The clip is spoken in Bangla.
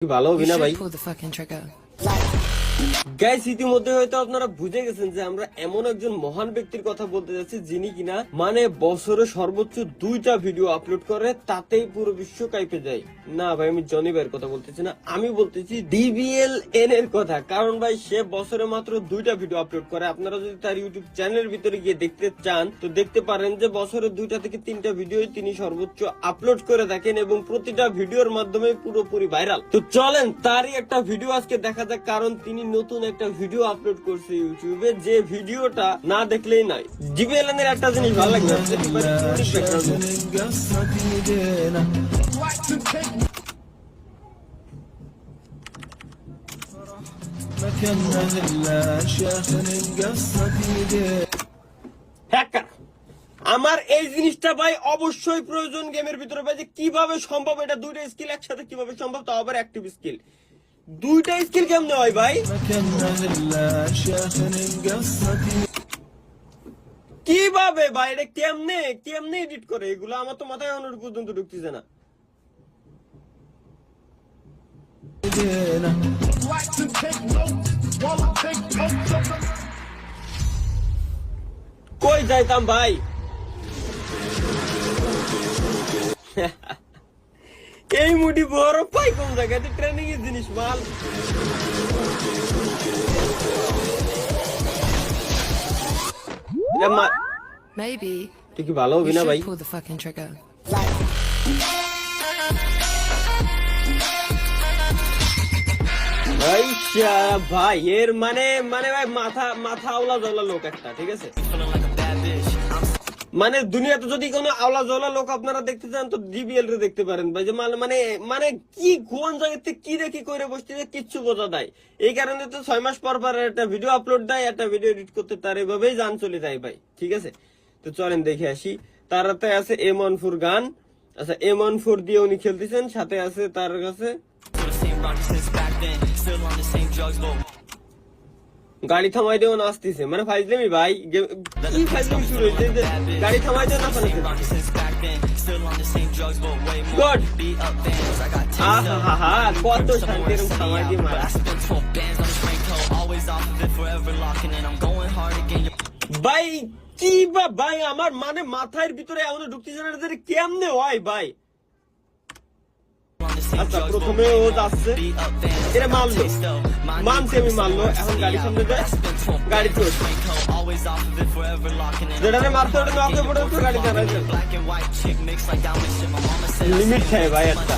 ভালো হবে না ভাই। pull the fucking trigger. Guys, ইতিমধ্যে হয়তো আপনারা বুঝে গেছেন যে আমরা এমন একজন মহান ব্যক্তির কথা বলতে যাচ্ছি যিনি কিনা মানে বছরে সর্বোচ্চ 2টা ভিডিও আপলোড করে, তাতেই পুরো বিশ্ব কাইপে যায়। না ভাই, আমি জনি ভাইয়ের কথা বলতেছি না, আমি বলতেছি DBLN এর কথা। কারণ ভাই সে বছরে মাত্র 2টা ভিডিও আপলোড করে। আপনারা যদি তার ইউটিউব চ্যানেলের ভিতরে গিয়ে দেখতে চান তো দেখতে পারেন যে বছরে 2টা থেকে 3টা ভিডিও তিনি সর্বোচ্চ আপলোড করে থাকেন এবং প্রতিটা ভিডিওর মাধ্যমে পুরোপুরি ভাইরাল। তো চলেন তারই একটা ভিডিও আজকে দেখা যাক, কারণ তিনি নতুন একটা ভিডিও আপলোড করছে ইউটিউবে, যে ভিডিওটা না দেখলেই নয়। DBLN এর একটা জিনিস ভালো লাগবে, হ্যাকার। আমার এই জিনিসটা ভাই অবশ্যই প্রয়োজন গেমের ভিতরে ভাই, যে কিভাবে সম্ভব এটা 2টা স্কিল একসাথে কিভাবে সম্ভব, তাও আবার অ্যাক্টিভ স্কিল। 2টা স্কিল কেমনে হয় ভাই? কিভাবে ভাই এটা কেমনে কেমনে এডিট করে এগুলো? আমার তো মাথায় এখনো পর্যন্ত ঢুকতেছে না। কই যাইতাম ভাই? এই মুডি বড় পাই কোন জায়গাতে ট্রেনিং এর জিনিস মাল। Maybe তুই কি ভালো হবি you না ভাই? should pull the fucking trigger. ভাই এর মানে মানে ভাই মাথা আওলা জওলা লোক একটা, ঠিক আছে? মানে দুনিয়াতে যদি কোনো আওলা জওলা লোক আপনারা দেখতে চান তো DBL রে দেখতে পারেন ভাই। যে মানে মানে কি কোন জায়গা থেকে কি দেখি করে বসতেছে কিচ্ছু বোঝা দেয়। এই কারণে তো 6 মাস পর পর একটা ভিডিও আপলোড দেয়, একটা ভিডিও এডিট করতে তার এভাবেই জান চলে যায় ভাই, ঠিক আছে? তো চলেন দেখে আসি। তার হাতে আছে M14 গান। আচ্ছা, M14 দিয়ে উনি খেলতেছেন, সাথে আছে তার কাছে গাড়ি থামাই দেও না আসতেছে, মানে ফাইজলামি ভাই। কি ফাইজলামি শুরু হয়েছে যে গাড়ি থামাই দেও না ফানাতে। গড, আহা কত শান্তি এরকম থামাই দিয়ে মারা। ভাই কি বা ভাই, আমার মানে মাথার ভিতরে এমন ঢুকতেছে না যে কেমনে হয় ভাই। আচ্ছা, প্রথমে ও যাচ্ছে, এটা মানলো, মানছি আমি, মানলো। এখন গাড়ি সামনে যায়, গাড়ি চলছে, যেটা মারতে ওটা নকে পড়ে গাড়ি চালাইছে। লিমিট খায় ভাই একটা।